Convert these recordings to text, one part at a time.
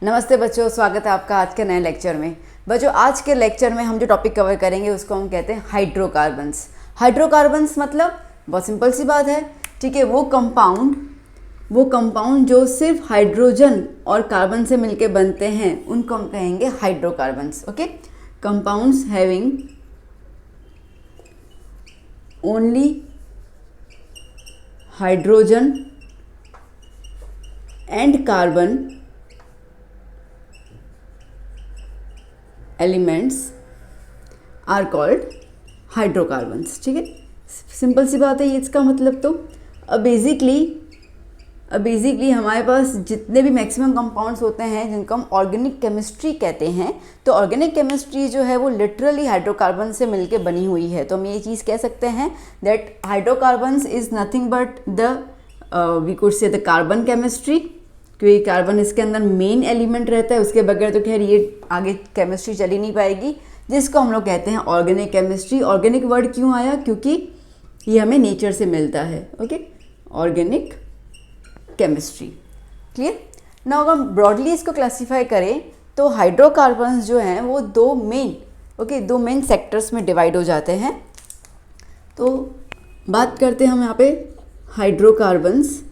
नमस्ते बच्चों, स्वागत है आपका आज के नए लेक्चर में। बच्चों, आज के लेक्चर में हम जो टॉपिक कवर करेंगे उसको हम कहते हैं हाइड्रोकार्बन्स। हाइड्रोकार्बन्स मतलब बहुत सिंपल सी बात है, ठीक है। वो कंपाउंड जो सिर्फ हाइड्रोजन और कार्बन से मिलके बनते हैं उनको हम कहेंगे hydrocarbons. Okay, compounds having only hydrogen and carbon elements are called hydrocarbons. ठीक है, सिंपल सी बात है ये इसका मतलब। तो अब बेसिकली हमारे पास जितने भी मैक्सिमम कंपाउंड्स होते हैं जिनको हम ऑर्गेनिक केमिस्ट्री कहते हैं, तो ऑर्गेनिक केमिस्ट्री जो है वो लिटरली हाइड्रोकार्बन से मिलके बनी हुई है। तो हम ये चीज़ कह सकते हैं that hydrocarbons is nothing but we could say the carbon chemistry, क्योंकि कार्बन इसके अंदर मेन एलिमेंट रहता है। उसके बगैर तो खैर ये आगे केमिस्ट्री चली नहीं पाएगी, जिसको हम लोग कहते हैं ऑर्गेनिक केमिस्ट्री। ऑर्गेनिक वर्ड क्यों आया? क्योंकि ये हमें नेचर से मिलता है। Okay, organic chemistry. Clear? Now अगर हम ब्रॉडली इसको क्लासीफाई करें तो हाइड्रोकार्बन्स जो हैं वो दो मेन सेक्टर्स में डिवाइड हो जाते हैं। तो बात करते हैं हम यहाँ पे हाइड्रोकार्बन्स।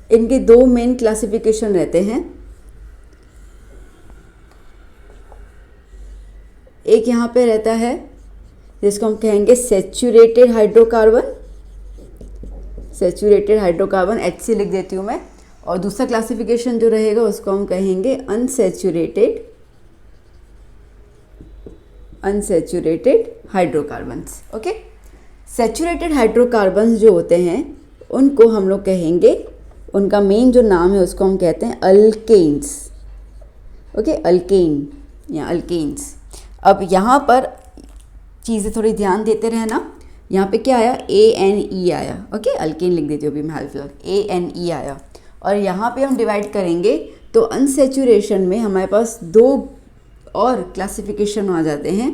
इनके दो मेन क्लासिफिकेशन रहते हैं। एक यहाँ पे रहता है जिसको हम कहेंगे saturated hydrocarbon. Saturated hydrocarbon HC लिख देती हूँ मैं। और दूसरा क्लासिफिकेशन जो रहेगा उसको हम कहेंगे unsaturated hydrocarbons. Okay, saturated hydrocarbons जो होते हैं उनको हम लोग कहेंगे, उनका मेन जो नाम है उसको हम कहते हैं अल्केन्स। ओके, अल्केन या अल्केन्स। अब यहाँ पर चीज़ें थोड़ी ध्यान देते रहना। यहाँ पे क्या आया? ANE आया। ओके, अल्केन लिख देती हूँ अभी मैं हाल फिलहाल। ANE आया। और यहाँ पे हम डिवाइड करेंगे तो अनसैचुरेशन में हमारे पास दो और क्लासिफिकेशन आ जाते हैं।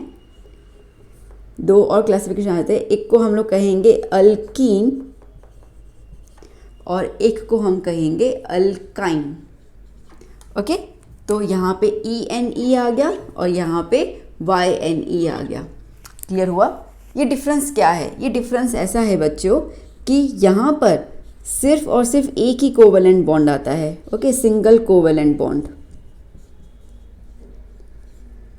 एक को हम लोग कहेंगे अल्कीन और एक को हम कहेंगे अल्काइन। ओके, तो यहाँ पे ENE आ गया और यहाँ पे YNE आ गया। क्लियर हुआ? ये डिफरेंस क्या है? ये डिफरेंस ऐसा है बच्चों कि यहाँ पर सिर्फ और सिर्फ एक ही कोवेलेंट बॉन्ड आता है। Okay, single covalent bond.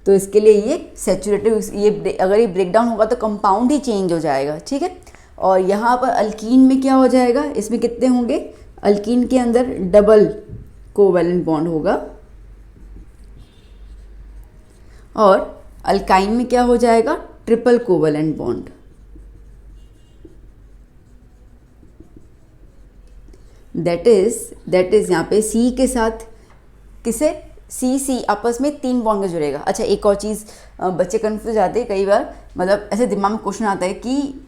तो इसके लिए ये सैचुरेटेड, अगर ये ब्रेकडाउन होगा तो कंपाउंड ही चेंज हो जाएगा। ठीक है, और यहाँ पर अल्कीन में क्या हो जाएगा? इसमें कितने होंगे? अल्कीन के अंदर डबल कोवेलेंट बॉन्ड होगा और अल्काइन में क्या हो जाएगा? Triple covalent bond. That is यहाँ पे C के साथ किसे C आपस में 3 बॉन्ड में जुड़ेगा। अच्छा, एक और चीज़ बच्चे कंफ्यूज आते हैं कई बार, मतलब ऐसे दिमाग में क्वेश्चन आता है कि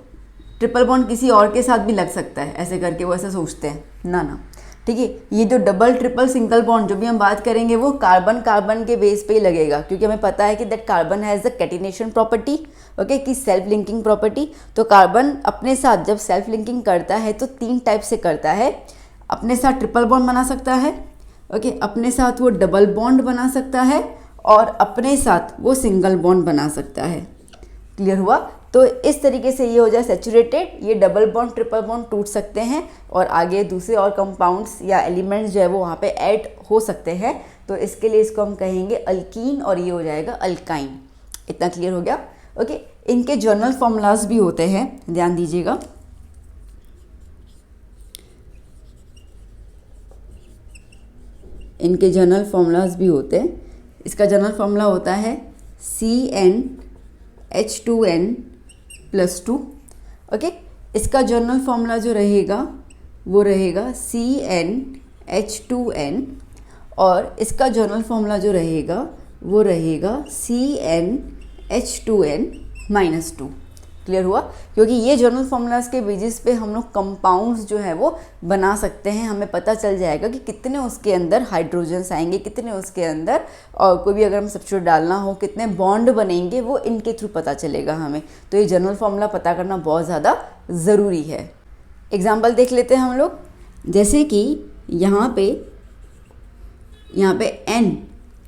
ट्रिपल बॉन्ड किसी और के साथ भी लग सकता है, ऐसे करके वो ऐसा सोचते हैं। ना, ठीक है। ये जो डबल ट्रिपल सिंगल बॉन्ड जो भी हम बात करेंगे वो कार्बन के बेस पे ही लगेगा, क्योंकि हमें पता है कि that carbon has the catenation property. Okay, कि सेल्फ लिंकिंग प्रॉपर्टी। तो कार्बन अपने साथ जब सेल्फ लिंकिंग करता है तो 3 टाइप से करता है। अपने साथ ट्रिपल बॉन्ड बना सकता है, ओके, अपने साथ वो डबल बॉन्ड बना सकता है और अपने साथ वो सिंगल बॉन्ड बना सकता है। क्लियर हुआ? तो इस तरीके से ये हो जाए सैचुरेटेड। ये डबल बॉन्ड ट्रिपल बॉन्ड टूट सकते हैं और आगे दूसरे और कंपाउंड्स या एलिमेंट्स जो है वो वहाँ पे ऐड हो सकते हैं। तो इसके लिए इसको हम कहेंगे अल्कीन और ये हो जाएगा अल्काइन। इतना क्लियर हो गया? ओके, इनके जर्नल फॉर्मूलाज भी होते हैं, ध्यान दीजिएगा। इनके जर्नल फॉर्मूलाज भी होते हैं। इसका जर्नल फॉर्मूला होता है CnH2n+2। ओके, इसका जर्नल फॉर्मूला जो रहेगा वो रहेगा CnH2n और इसका जर्नल फॉर्मूला जो रहेगा वो रहेगा CnH2n-2। क्लियर हुआ? क्योंकि ये जर्नल फॉर्मूलाज के बेसिस पे हम लोग कंपाउंड्स जो है वो बना सकते हैं। हमें पता चल जाएगा कि कितने उसके अंदर हाइड्रोजन्स आएंगे, कितने उसके अंदर, और कोई भी अगर हम सब्स्टिट्यूट डालना हो कितने बॉन्ड बनेंगे वो इनके थ्रू पता चलेगा हमें। तो ये जर्नल फॉर्मूला पता करना बहुत ज़्यादा ज़रूरी है। एग्जाम्पल देख लेते हैं हम लोग। जैसे कि यहाँ पे यहाँ पे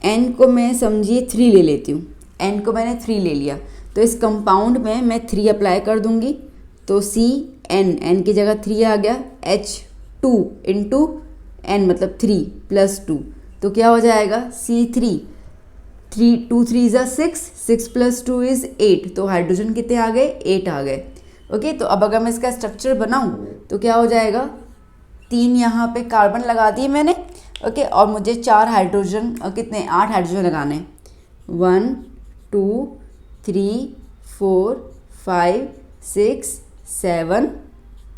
n को मैं समझिए 3 ले लेती हूँ, n को मैंने 3 ले लिया, तो इस कंपाउंड में मैं 3 अप्लाई कर दूँगी, तो n की जगह 3 आ गया, H2 इंटू n मतलब 3 प्लस 2, तो क्या हो जाएगा C3, 2 3 ज़ा 6 प्लस 2 इज़ 8, तो हाइड्रोजन कितने आ गए, 8 आ गए। ओके, तो अब अगर मैं इसका स्ट्रक्चर बनाऊं तो क्या हो जाएगा, 3 यहाँ पे कार्बन लगा दिए मैंने। ओके, और मुझे 4 हाइड्रोजन, कितने 8 हाइड्रोजन लगाने, 1 2 3 4 5 6 7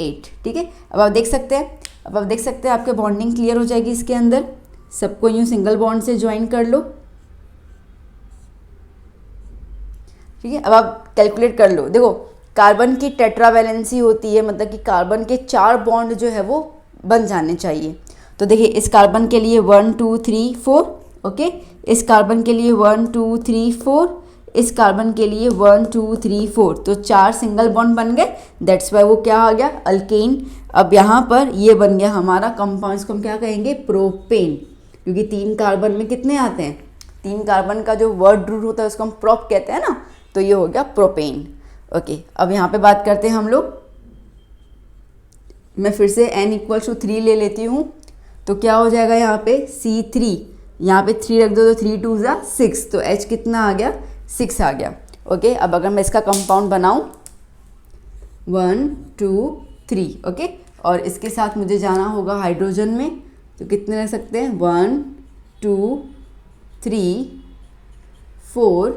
8। ठीक है, अब आप देख सकते हैं, आपके बॉन्डिंग क्लियर हो जाएगी इसके अंदर। सबको यूँ सिंगल बॉन्ड से ज्वाइन कर लो। ठीक है, अब आप कैलकुलेट कर लो। देखो, कार्बन की टेट्रावैलेंसी होती है, मतलब कि कार्बन के 4 बॉन्ड जो है वो बन जाने चाहिए। तो देखिए, इस कार्बन के लिए 1 2 3 4, ओके, इस कार्बन के लिए 1 2 3 4, इस कार्बन के लिए 1 2 3 4, तो 4 सिंगल बॉन्ड बन गए, दैट्स वाई वो क्या आ गया, अल्केन। अब यहाँ पर ये बन गया हमारा कंपाउंड, इसको हम क्या कहेंगे, प्रोपेन, क्योंकि 3 कार्बन में कितने आते हैं, 3 कार्बन का जो वर्ड रूट होता है उसको हम प्रोप कहते हैं ना, तो ये हो गया प्रोपेन। ओके, अब यहाँ पे बात करते हैं हम लोग, मैं फिर से n = 3 ले लेती हूँ, तो क्या हो जाएगा यहाँ पे C3, यहाँ पे 3 रख दो तो 3 2 ज़ा 6, तो H कितना आ गया, 6 आ गया। ओके, अब अगर मैं इसका कंपाउंड बनाऊँ 1 2 3, ओके, और इसके साथ मुझे जाना होगा हाइड्रोजन में, तो कितने रख सकते हैं, 1 2 3 4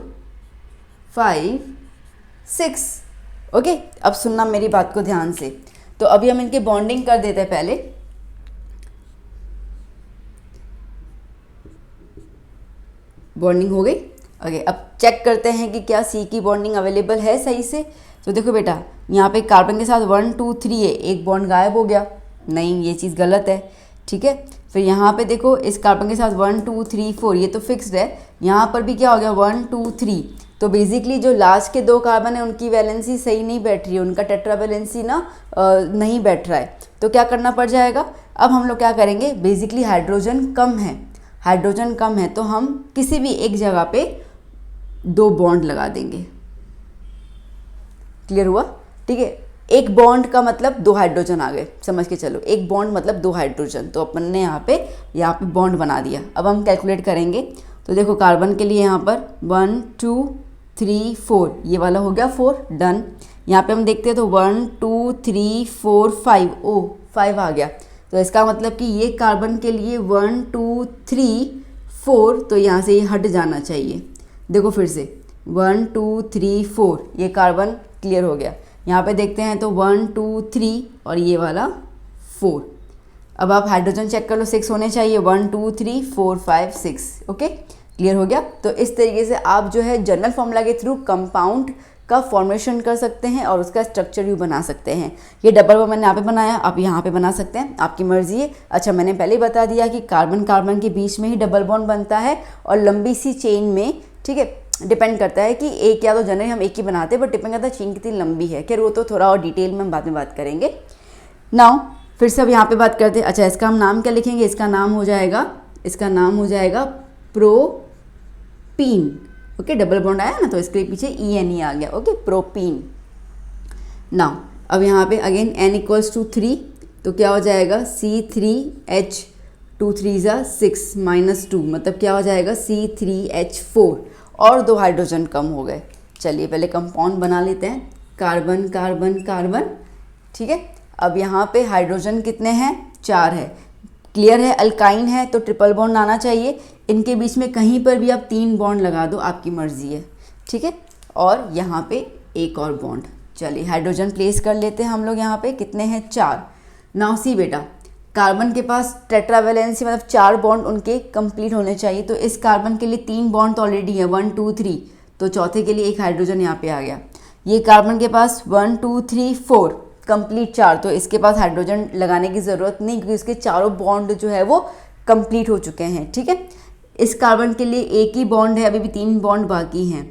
5 6। ओके, अब सुनना मेरी बात को ध्यान से, तो अभी हम इनके बॉन्डिंग कर देते हैं पहले। बॉन्डिंग हो गई। ओके, अब चेक करते हैं कि क्या C की बॉन्डिंग अवेलेबल है सही से। तो देखो बेटा, यहाँ पे कार्बन के साथ 1 2 3 है, एक बॉन्ड गायब हो गया, नहीं ये चीज़ गलत है। ठीक है, फिर यहाँ पे देखो, इस कार्बन के साथ 1 2 3 4, ये तो फिक्स्ड है, यहाँ पर भी क्या हो गया 1 2 3, तो बेसिकली जो लास्ट के 2 कार्बन है उनकी वैलेंसी सही नहीं बैठ रही है, उनका टेट्रा वैलेंसी ना नहीं बैठ रहा है, तो क्या करना पड़ जाएगा। अब हम लोग क्या करेंगे, बेसिकली हाइड्रोजन कम है, तो हम किसी भी एक जगह पे 2 बॉन्ड लगा देंगे। क्लियर हुआ। ठीक है, एक बॉन्ड का मतलब 2 हाइड्रोजन आ गए, समझ के चलो, एक बॉन्ड मतलब 2 हाइड्रोजन, तो अपन ने यहाँ पे बॉन्ड बना दिया। अब हम कैलकुलेट करेंगे, तो देखो कार्बन के लिए यहाँ पर 1 2 3 4, ये वाला हो गया 4, डन। यहाँ पे हम देखते हैं तो 1 2 3 4 5, ओ 5 आ गया, तो इसका मतलब कि ये कार्बन के लिए 1 2 3 4, तो यहाँ से ये हट जाना चाहिए। देखो फिर से 1 2 3 4, ये कार्बन क्लियर हो गया। यहाँ पे देखते हैं तो 1 2 3 और ये वाला 4। अब आप हाइड्रोजन चेक कर लो, 6 होने चाहिए, 1 2 3 4 5 6। ओके, क्लियर हो गया। तो इस तरीके से आप जो है जनरल फॉर्मूला के थ्रू कंपाउंड का फॉर्मेशन कर सकते हैं और उसका स्ट्रक्चर भी बना सकते हैं। ये डबल बॉन्ड मैंने यहाँ पे बनाया, आप यहाँ पे बना सकते हैं, आपकी मर्जी है। अच्छा, मैंने पहले ही बता दिया कि कार्बन कार्बन के बीच में ही डबल बॉन्ड बनता है और लंबी सी चेन में, ठीक है, डिपेंड करता है कि एक, या तो जनरली हम एक ही बनाते हैं, बट डिपेंड करता है चेन कितनी लंबी है। खैर वो तो थोड़ा और डिटेल में हम बाद में बात करेंगे। नाउ फिर से अब यहाँ पे बात करते हैं। अच्छा, इसका हम नाम क्या लिखेंगे, इसका नाम हो जाएगा प्रोपीन। ओके, डबल बॉन्ड आया ना, तो इसके पीछे ENE आ गया। Okay, propene. नाउ अब यहाँ पे अगेन n = 3, तो क्या हो जाएगा C3H, 2 3 ज़ा 6 -2, मतलब क्या हो जाएगा C3H4, और 2 हाइड्रोजन कम हो गए। चलिए पहले कंपाउंड बना लेते हैं, कार्बन कार्बन कार्बन। ठीक है, अब यहाँ पे हाइड्रोजन कितने हैं, 4 है। क्लियर है, अल्काइन है तो ट्रिपल बॉन्ड आना चाहिए। इनके बीच में कहीं पर भी आप 3 बॉन्ड लगा दो, आपकी मर्जी है। ठीक है, और यहाँ पे एक और बॉन्ड। चलिए हाइड्रोजन प्लेस कर लेते हैं हम लोग, यहाँ पे कितने हैं, 4। नाउ सी बेटा, कार्बन के पास टेट्रावैलेंसी मतलब 4 बॉन्ड उनके कंप्लीट होने चाहिए, तो इस कार्बन के लिए 3 बॉन्ड तो ऑलरेडी है, 1 2 3, तो चौथे के लिए एक हाइड्रोजन यहाँ पे आ गया। ये कार्बन के पास 1 2 3 4 कंप्लीट 4, तो इसके पास हाइड्रोजन लगाने की ज़रूरत नहीं, क्योंकि इसके चारों बॉन्ड जो है वो कंप्लीट हो चुके हैं। ठीक है, इस कार्बन के लिए एक ही बॉन्ड है, अभी भी 3 बॉन्ड बाकी हैं,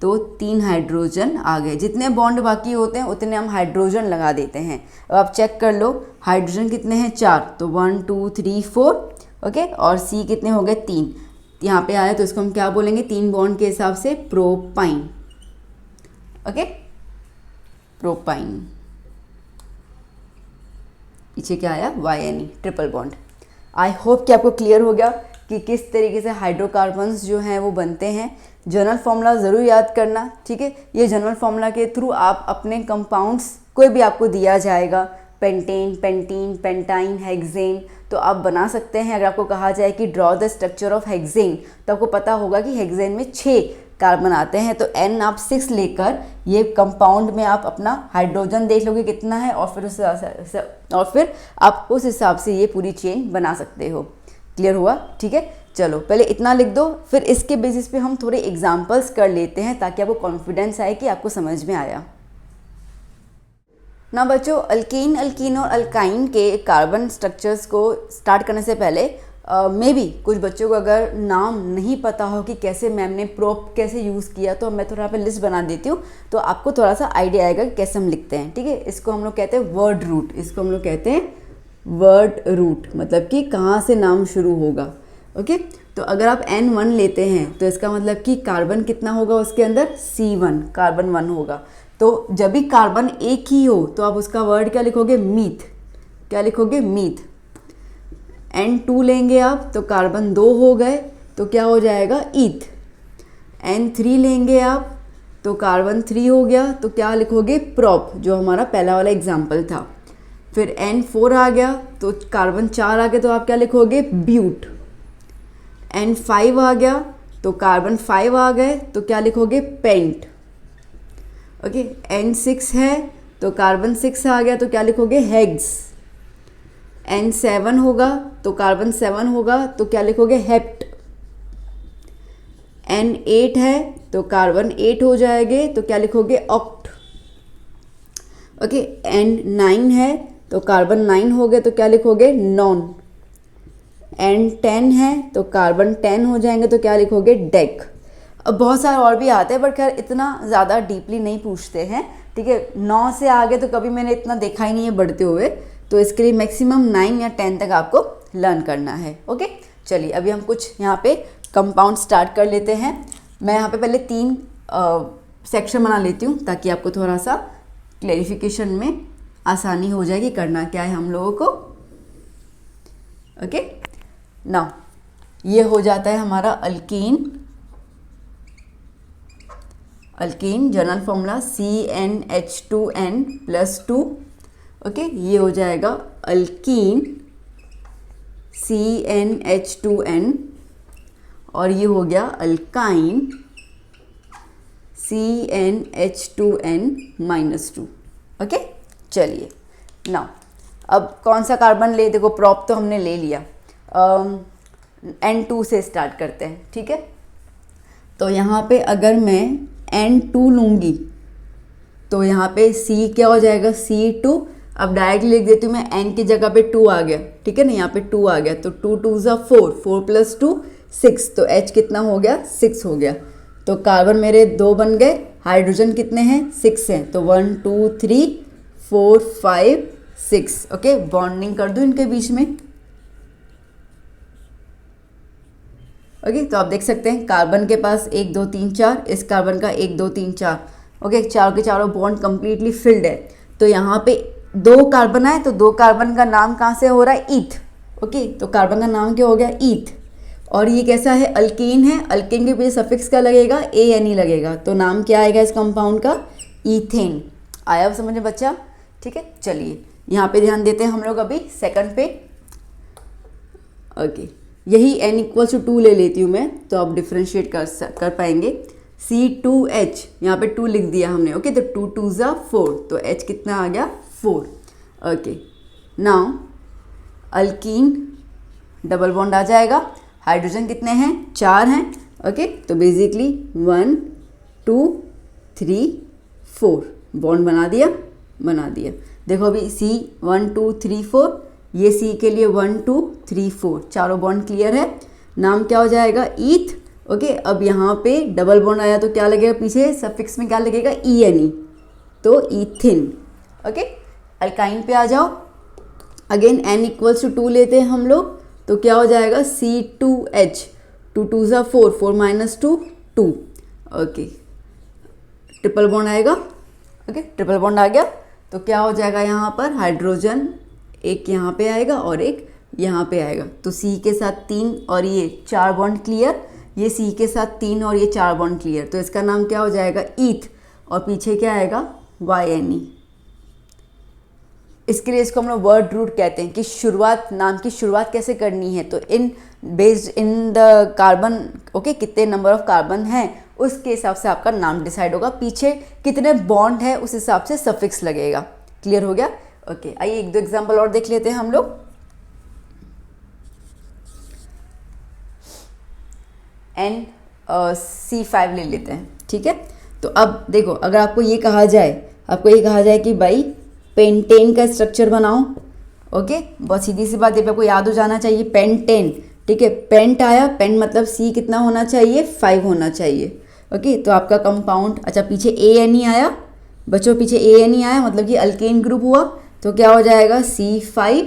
तो 3 हाइड्रोजन आ गए। जितने बॉन्ड बाकी होते हैं उतने हम हाइड्रोजन लगा देते हैं। अब आप चेक कर लो, हाइड्रोजन कितने हैं, 4, तो 1 2 3 4, ओके, और सी कितने हो गए 3, यहाँ पे आया तो इसको हम क्या बोलेंगे 3 बॉन्ड के हिसाब से प्रोपाइन। Okay, propyne. पीछे क्या आया YNE, triple bond. I hope कि आपको क्लियर हो गया कि किस तरीके से हाइड्रोकार्बन्स जो हैं वो बनते हैं। जनरल फॉर्मूला ज़रूर याद करना, ठीक है। ये जनरल फॉर्मूला के थ्रू आप अपने कंपाउंड्स कोई भी आपको दिया जाएगा, पेंटेन, पेंटीन, पेंटाइन, हेक्सेन, तो आप बना सकते हैं। अगर आपको कहा जाए कि draw the structure of hexane, तो आपको पता होगा कि हेक्सेन में 6 कार्बन आते हैं, तो N आप 6 लेकर ये कंपाउंड में आप अपना हाइड्रोजन देख लोगे कितना है, और फिर आप उस हिसाब से ये पूरी चेन बना सकते हो। क्लियर हुआ? ठीक है, चलो पहले इतना लिख दो, फिर इसके बेसिस पे हम थोड़े एग्जांपल्स कर लेते हैं ताकि आपको कॉन्फिडेंस आए कि आपको समझ में आया ना। बच्चों, अल्कीन, अल्कीन और अल्काइन के कार्बन स्ट्रक्चर्स को स्टार्ट करने से पहले मे बी कुछ बच्चों को अगर नाम नहीं पता हो कि कैसे मैम ने प्रोप कैसे यूज़ किया, तो मैं थोड़ा पे लिस्ट बना देती हूँ, तो आपको थोड़ा सा आइडिया आएगा कि कैसे हम लिखते हैं। ठीक है, इसको हम लोग कहते हैं वर्ड रूट, इसको हम लोग कहते हैं वर्ड रूट, मतलब कि कहाँ से नाम शुरू होगा। ओके, तो अगर आप N1 लेते हैं तो इसका मतलब कि कार्बन कितना होगा उसके अंदर, C1, कार्बन 1 होगा। तो जब भी कार्बन एक ही हो तो आप उसका वर्ड क्या लिखोगे, मीथ। क्या लिखोगे, मीथ। N2 लेंगे आप तो कार्बन 2 हो गए तो क्या हो जाएगा, ईथ। N3 लेंगे आप तो कार्बन 3 हो गया तो क्या लिखोगे, प्रोप, जो हमारा पहला वाला एग्जाम्पल था। फिर N4 आ गया तो कार्बन 4 आ गया तो आप क्या लिखोगे, ब्यूट। N5 आ गया तो कार्बन 5 आ गए तो क्या लिखोगे, पेंट। ओके, N6 है तो कार्बन 6 आ गया तो क्या लिखोगे, हेग्स। N7 होगा तो कार्बन 7 होगा तो क्या लिखोगे, हेप्ट। N8 है तो कार्बन 8 हो जाएंगे तो क्या लिखोगे, ऑक्ट। ओके, N9 है तो कार्बन 9 हो गए तो क्या लिखोगे, नॉन। N10 है तो कार्बन 10 हो जाएंगे तो क्या लिखोगे, डेक। अब बहुत सारे और भी आते हैं बट खैर इतना ज़्यादा डीपली नहीं पूछते हैं। ठीक है, 9 से आगे तो कभी मैंने इतना देखा ही नहीं है बढ़ते हुए, तो इसके लिए मैक्सिमम 9 या 10 तक आपको लर्न करना है। ओके, चलिए अभी हम कुछ यहाँ पे कंपाउंड स्टार्ट कर लेते हैं। मैं यहाँ पे पहले 3 सेक्शन बना लेती हूँ ताकि आपको थोड़ा सा क्लैरिफिकेशन में आसानी हो जाएगी करना क्या है हम लोगों को। ओके, नाउ ये हो जाता है हमारा alkyne. Alkyne general formula CnH2n+2। Okay, ये हो जाएगा अल्कीन CnH2n, और ये हो गया अल्काइन CnH2n-2। ओके, चलिए नाउ अब कौन सा कार्बन ले, देखो प्रॉप तो हमने ले लिया, N2 से स्टार्ट करते हैं। ठीक है, तो यहाँ पे अगर मैं N2 लूँगी तो यहाँ पे C क्या हो जाएगा, C2। अब डायरेक्टली लिख देती हूँ मैं, N की जगह पे 2 आ गया। ठीक है ना, यहाँ पे 2 आ गया तो 2 2 ज़ा 4, 4 + 2 6, तो H कितना हो गया, 6 हो गया। तो कार्बन मेरे 2 बन गए, हाइड्रोजन कितने हैं, 6 हैं, तो 1 2 3 4 5 6। ओके, बॉन्डिंग कर दूँ इनके बीच में। ओके, तो आप देख सकते हैं कार्बन के पास 1 2 3 4, इस कार्बन का 1 2 3 4। ओके, चारों के चारों बॉन्ड कंप्लीटली फिल्ड है। तो यहाँ पे 2 कार्बन आए तो 2 कार्बन का नाम कहाँ से हो रहा है, ईथ। ओके, तो कार्बन का नाम क्या हो गया, ईथ। और ये कैसा है, अल्कीन है। अल्कीन के पीछे सफिक्स क्या लगेगा, ANE लगेगा, तो नाम क्या आएगा इस कंपाउंड का, ईथेन। आया समझ में बच्चा? ठीक है, चलिए यहाँ पे ध्यान देते हैं हम लोग अभी सेकंड पे। ओके, यही N = 2 ले लेती हूँ मैं, तो आप डिफ्रेंशिएट कर पाएंगे। C2H, यहाँ पे 2 लिख दिया हमने। ओके, तो 2 2 ज़ा 4, तो H कितना आ गया, 4। Okay, now alkene, double bond आ जाएगा। हाइड्रोजन कितने हैं, 4 हैं। ओके, तो बेसिकली 1 2 3 4 बॉन्ड बना दिया। देखो अभी C 1 2 3 4, ये C के लिए 1 2 3 4, चारों बॉन्ड क्लियर है। नाम क्या हो जाएगा, ईथ। ओके, अब यहाँ पे डबल बॉन्ड आया तो क्या लगेगा, पीछे सफिक्स में क्या लगेगा, ENE, तो ईथिन। ओके, अल्काइन पे आ जाओ। अगेन N = 2 लेते हैं हम लोग, तो क्या हो जाएगा C2H, 2 2 ज़ा 4, 4 माइनस 2 2, ओके ट्रिपल बॉन्ड आएगा, ओके ट्रिपल बॉन्ड आ गया। तो क्या हो जाएगा यहाँ पर हाइड्रोजन एक यहाँ पे आएगा और एक यहाँ पे आएगा, तो C के साथ 3 और ये 4 बॉन्ड क्लियर, ये C के साथ 3 और ये 4 बॉन्ड क्लियर, तो इसका नाम क्या हो जाएगा ईथ, और पीछे क्या आएगा YNE। इसके लिए इसको हम लोग वर्ड रूट कहते हैं कि शुरुआत, नाम की शुरुआत कैसे करनी है, तो in based in the carbon, okay कितने नंबर ऑफ कार्बन हैं उसके हिसाब से आपका नाम डिसाइड होगा, पीछे कितने बॉन्ड है उस हिसाब से सफिक्स लगेगा। क्लियर हो गया? ओके आइए एक दो एग्जांपल और देख लेते हैं हम लोग। C5 ले लेते हैं, ठीक है। तो अब देखो अगर आपको ये कहा जाए कि भाई पेंटेन का स्ट्रक्चर बनाओ, ओके बहुत सीधी सी बात है, आपको याद हो जाना चाहिए पेंटेन, ठीक है। पेंट आया, पेंट मतलब C कितना होना चाहिए 5 होना चाहिए, ओके। तो आपका कंपाउंड, अच्छा पीछे ANE आया बच्चों, पीछे ANE आया मतलब कि अल्केन ग्रुप हुआ, तो क्या हो जाएगा C5,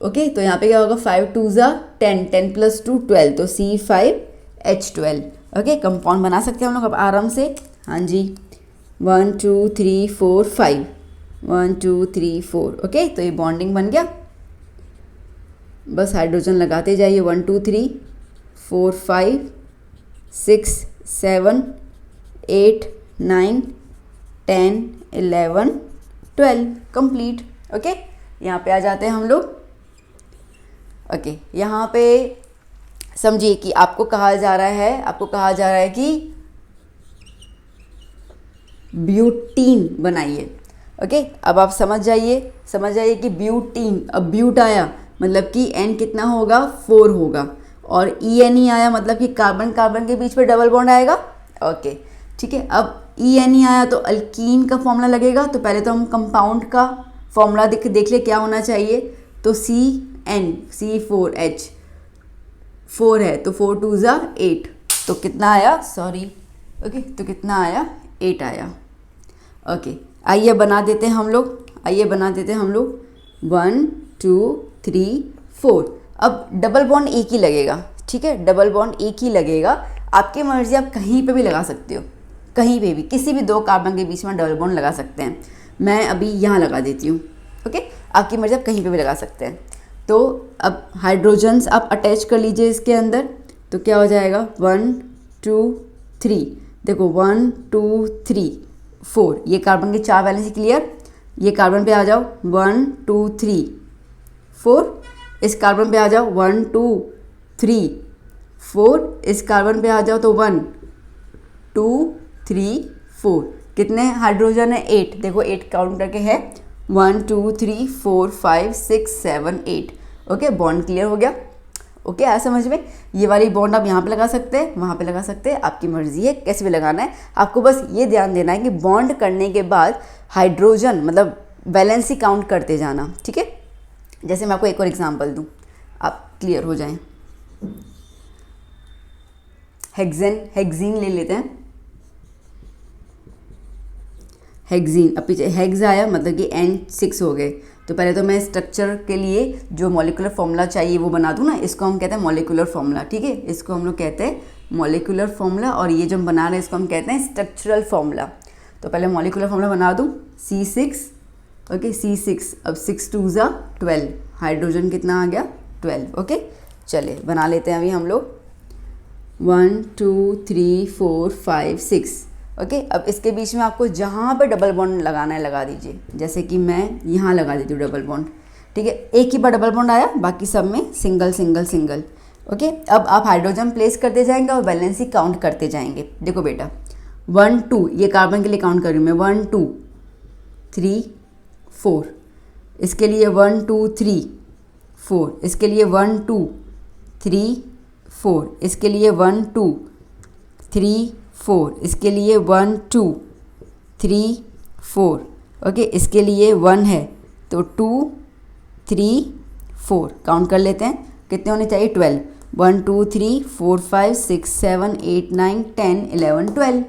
ओके। तो यहाँ पे क्या होगा 5 2 ज़ा 10, 10 प्लस 2 12, तो C5H12, ओके। कंपाउंड बना सकते हैं हम लोग अब आराम से, हाँ जी 1 2 3 4 5, 1 2 3 4, ओके। तो ये बॉन्डिंग बन गया, बस हाइड्रोजन लगाते जाइए 1 2 3 4 5 6 7 8 9 10 11 12 कंप्लीट, ओके। यहाँ पे आ जाते हैं हम लोग, ओके। यहाँ पे समझिए कि आपको कहा जा रहा है कि ब्यूटीन बनाइए, ओके। अब आप समझ जाइए कि ब्यूटीन, अब ब्यूट आया मतलब कि N कितना होगा 4 होगा, और ENE आया मतलब कि कार्बन कार्बन के बीच में डबल बॉन्ड आएगा, ओके ठीक है। अब ENE आया तो अल्कीन का फॉर्मूला लगेगा, तो पहले तो हम कंपाउंड का फॉर्मूला देख ले क्या होना चाहिए, तो CN C4H 4 है तो 4 2 ज़ा 8, तो कितना आया ओके तो कितना आया 8 आया, ओके। आइए बना देते हैं हम लोग 1 2 3 4। अब डबल बॉन्ड एक ही लगेगा, ठीक है, डबल बॉन्ड एक ही लगेगा, आपकी मर्जी, आप कहीं पे भी लगा सकते हो, कहीं पे भी किसी भी दो कार्बन के बीच में डबल बॉन्ड लगा सकते हैं। मैं अभी यहाँ लगा देती हूँ, ओके, आपकी मर्जी, आप कहीं पे भी लगा सकते हैं। तो अब हाइड्रोजन्स आप अटैच कर लीजिए इसके अंदर, तो क्या हो जाएगा 1 2 3, देखो 1 2 3 4, ये कार्बन के 4 वैलेंसी क्लियर, ये कार्बन पे आ जाओ 1 2 3 4, इस कार्बन पे आ जाओ 1 2 3 4, इस कार्बन पे आ जाओ तो 1 2 3 4, कितने हाइड्रोजन है 8, देखो 8 काउंट करके है 1 2 3 4 5 6 7 8, ओके। बॉन्ड क्लियर हो गया, ओके आया समझ में। ये वाली बॉन्ड आप यहाँ पे लगा सकते हैं, वहाँ पे लगा सकते हैं, आपकी मर्जी है कैसे भी लगाना है। आपको बस ये ध्यान देना है कि बॉन्ड करने के बाद हाइड्रोजन मतलब वैलेंसी काउंट करते जाना, ठीक है। जैसे मैं आपको एक और एग्जांपल दूँ, आप क्लियर हो जाएं। हेक्सीन ले लेते हैं, हेक्सीन, अब पीछे हेक्स आया मतलब कि N6 हो गए, तो पहले तो मैं स्ट्रक्चर के लिए जो मॉलिक्यूलर फॉर्मूला चाहिए वो बना दूँ ना, इसको हम कहते हैं मॉलिक्यूलर फॉर्मूला, ठीक है, इसको हम लोग कहते हैं मॉलिक्यूलर फॉर्मूला, और ये जो हम बना रहे हैं इसको हम कहते हैं स्ट्रक्चरल फॉर्मूला। तो पहले मॉलिक्यूलर फॉर्मूला बना दूँ C6, ओके C6, अब 6 2 ज़ा 12, हाइड्रोजन कितना आ गया 12, ओके। चलिए बना लेते हैं अभी हम लोग 1 2 3 4 5 6, ओके। अब इसके बीच में आपको जहाँ पे डबल बॉन्ड लगाना है लगा दीजिए, जैसे कि मैं यहाँ लगा देती हूँ डबल बॉन्ड, ठीक है। एक ही बार डबल बॉन्ड आया, बाकी सब में सिंगल सिंगल सिंगल, ओके। अब आप हाइड्रोजन प्लेस करते जाएंगे और वैलेंसी काउंट करते जाएंगे। देखो बेटा 1 2, ये कार्बन के लिए काउंट कर रही हूँ मैं, 1 2 3 4, इसके लिए 1 2 3 4, इसके लिए 1 2 3 4, इसके लिए 1 2 3 4, इसके लिए 1 2 3 4, ओके। इसके लिए 1 है तो 2 3 4, काउंट कर लेते हैं कितने होने चाहिए 12, 1 2 3 4 5 6 7 8 9 10 11 12।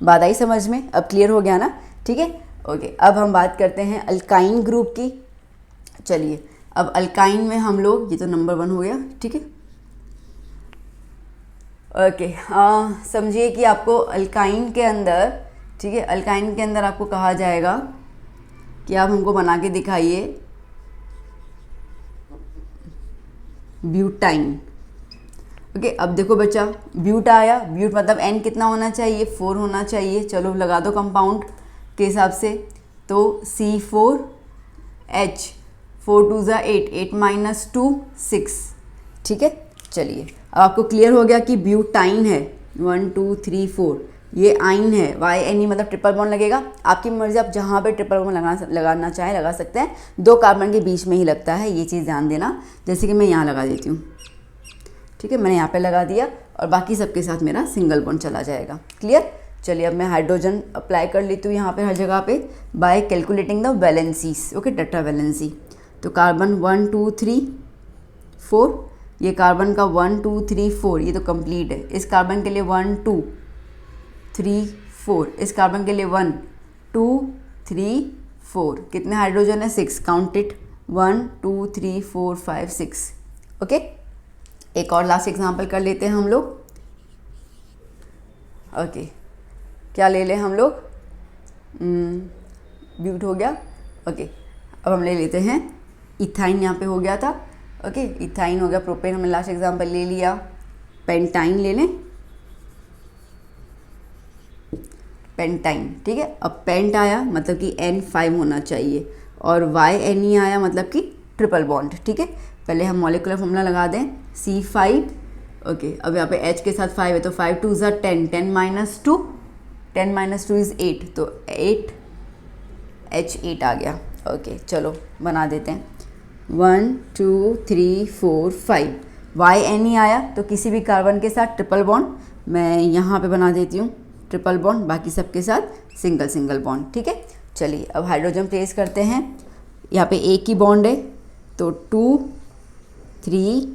बात आई समझ में? अब क्लियर हो गया ना, ठीक है, ओके। अब हम बात करते हैं अल्काइन ग्रुप की। चलिए अब अल्काइन में हम लोग, ये तो नंबर 1 हो गया, ठीक है। ओके, समझिए कि आपको अल्काइन के अंदर, ठीक है, अल्काइन के अंदर आपको कहा जाएगा कि आप हमको बना के दिखाइए ब्यूटाइन। ओके, अब देखो बच्चा, ब्यूट आया, ब्यूट मतलब एन कितना होना चाहिए, 4 होना चाहिए। चलो लगा दो कंपाउंड के हिसाब से, तो C4H, 4 2 ज़ा 8, 8 माइनस 2 6, ठीक है। चलिए अब आपको क्लियर हो गया कि ब्यूटाइन है, 1 2 3 4, ये आइन है, YNE मतलब ट्रिपल बॉन्ड लगेगा। आपकी मर्जी, आप जहाँ पे ट्रिपल बॉन्ड लगाना चाहें लगा सकते हैं, 2 कार्बन के बीच में ही लगता है, ये चीज़ ध्यान देना। जैसे कि मैं यहाँ लगा देती हूँ, ठीक है, मैंने यहाँ पे लगा दिया और बाकी सबके साथ मेरा सिंगल बॉन्ड चला जाएगा। क्लियर। चलिए अब मैं हाइड्रोजन अप्लाई कर लेती हूँ यहाँ पे हर जगह पे bye calculating the valencies. Okay, tetra valency, तो कार्बन 1 2 3 4, ये कार्बन का 1 2 3 4, ये तो कंप्लीट है। इस कार्बन के लिए 1 2 3 4, इस कार्बन के लिए 1 2 3 4, कितने हाइड्रोजन है, 6, काउंट इट, 1 2 3 4 5 6। ओके, एक और लास्ट एग्जांपल कर लेते हैं हम लोग। ओके, क्या ले लें हम लोग, ब्यूट हो गया। ओके, अब हम ले लेते हैं इथाइन, यहाँ पे हो गया था। ओके, इथाइन हो गया, प्रोपेन हमने लास्ट एग्जांपल ले लिया। पेंटाइन ले लें, पेंटाइन, ठीक है। अब पेंट आया मतलब कि N5 होना चाहिए, और YNE आया मतलब कि ट्रिपल बॉन्ड, ठीक है। पहले हम मॉलिक्यूलर फॉर्मूला लगा दें, C5। ओके, अब यहाँ पे H के साथ 5 है, तो 5 2 ज़ा 10, 10 माइनस 2, 10 माइनस 2 इज़ 8, तो 8 H8 आ गया। ओके, चलो बना देते हैं, 1 2 3 4 5, YNE आया तो किसी भी कार्बन के साथ ट्रिपल बॉन्ड मैं यहाँ पे बना देती हूँ, ट्रिपल बॉन्ड, बाकी सबके साथ सिंगल सिंगल बॉन्ड, ठीक है। चलिए अब हाइड्रोजन प्लेस करते हैं, यहाँ पे एक ही बॉन्ड है, तो 2 3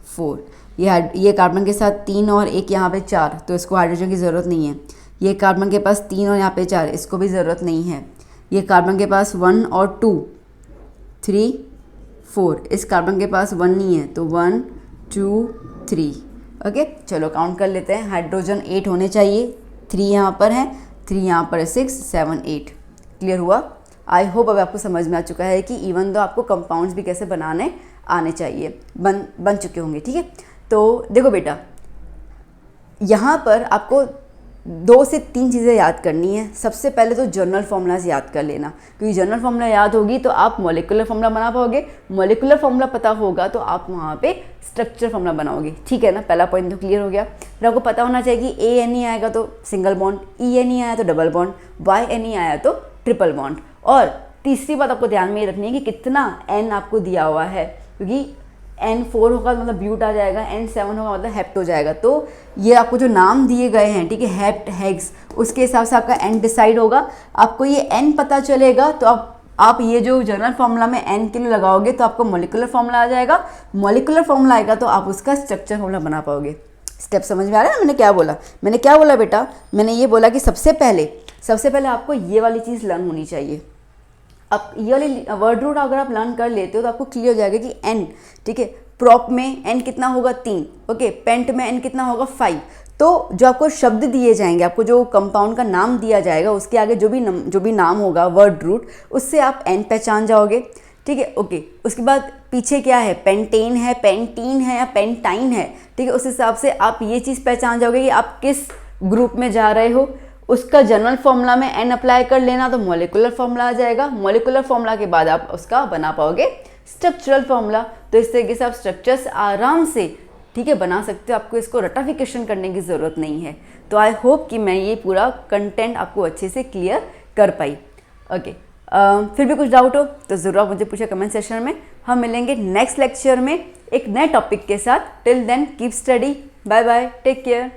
4, ये कार्बन के साथ 3 और एक यहाँ पे 4, तो इसको हाइड्रोजन की ज़रूरत नहीं है। ये कार्बन के पास 3 और यहाँ पे 4, इसको भी ज़रूरत नहीं है। ये कार्बन के पास 1 और 2 3 4, इस कार्बन के पास 1 नहीं है, तो 1 2 3। ओके, चलो काउंट कर लेते हैं, हाइड्रोजन 8 होने चाहिए, 3 यहाँ पर है, 3 यहाँ पर है, 6 7 8। क्लियर हुआ। आई होप अब आपको समझ में आ चुका है कि इवन दो आपको कंपाउंड्स भी कैसे बनाने आने चाहिए, बन चुके होंगे, ठीक है। तो देखो बेटा, यहाँ पर आपको 2 से 3 चीज़ें याद करनी है। सबसे पहले तो जनरल फॉर्मूलाज याद कर लेना, क्योंकि जनरल फॉर्मूला याद होगी तो आप मॉलिक्यूलर फॉर्मूला बना पाओगे, मॉलिक्यूलर फॉर्मूला पता होगा तो आप वहाँ पे स्ट्रक्चर फॉर्मूला बनाओगे, ठीक है ना। पहला पॉइंट तो क्लियर हो गया। फिर आपको पता होना चाहिए कि ANE आएगा तो सिंगल बॉन्ड, ENE आया तो डबल बॉन्ड, YNE आया तो ट्रिपल बॉन्ड। और तीसरी बात आपको ध्यान में ये रखनी है कि कितना N आपको दिया हुआ है, क्योंकि N4 होगा मतलब ब्यूट आ जाएगा, N7 होगा मतलब हेप्ट हो जाएगा। तो ये आपको जो नाम दिए गए हैं, ठीक है, हेप्ट हेक्स, उसके हिसाब से आपका N डिसाइड होगा। आपको ये N पता चलेगा तो आप ये जो जनरल फार्मूला में N के लिए लगाओगे तो आपको मॉलिक्यूलर फार्मूला आ जाएगा। मॉलिक्यूलर फार्मूला आएगा तो आप उसका स्ट्रक्चर फार्मूला बना पाओगे। स्टेप समझ में आ रहा है मैंने क्या बोला बेटा? मैंने ये बोला कि सबसे पहले आपको ये वाली चीज़ लर्न होनी चाहिए। अब ये वाली वर्ड रूट अगर आप लर्न कर लेते हो तो आपको क्लियर हो जाएगा कि N, ठीक है, प्रोप में N कितना होगा 3, ओके, पेंट में N कितना होगा 5। तो जो आपको शब्द दिए जाएंगे, आपको जो कंपाउंड का नाम दिया जाएगा, उसके आगे जो भी नाम होगा वर्ड रूट, उससे आप N पहचान जाओगे, ठीक है, ओके। उसके बाद पीछे क्या है, पेंटेन है, पेंटीन है या पेंटाइन है, ठीक है, उस हिसाब से आप ये चीज़ पहचान जाओगे कि आप किस ग्रुप में जा रहे हो। उसका जनरल फॉर्मूला में N अप्लाई कर लेना तो मॉलिक्यूलर फॉर्मूला आ जाएगा। मॉलिक्यूलर फॉर्मूला के बाद आप उसका बना पाओगे स्ट्रक्चरल फॉर्मूला। तो इस तरीके से आप स्ट्रक्चर्स आराम से, ठीक है, बना सकते हो। आपको इसको रटाफिकेशन करने की ज़रूरत नहीं है। तो आई होप कि मैं ये पूरा कंटेंट आपको अच्छे से क्लियर कर पाई। ओके, फिर भी कुछ डाउट हो तो ज़रूर आप मुझे पूछे कमेंट सेक्शन में। हम मिलेंगे नेक्स्ट लेक्चर में एक नए टॉपिक के साथ। Till then keep study, bye bye, take care.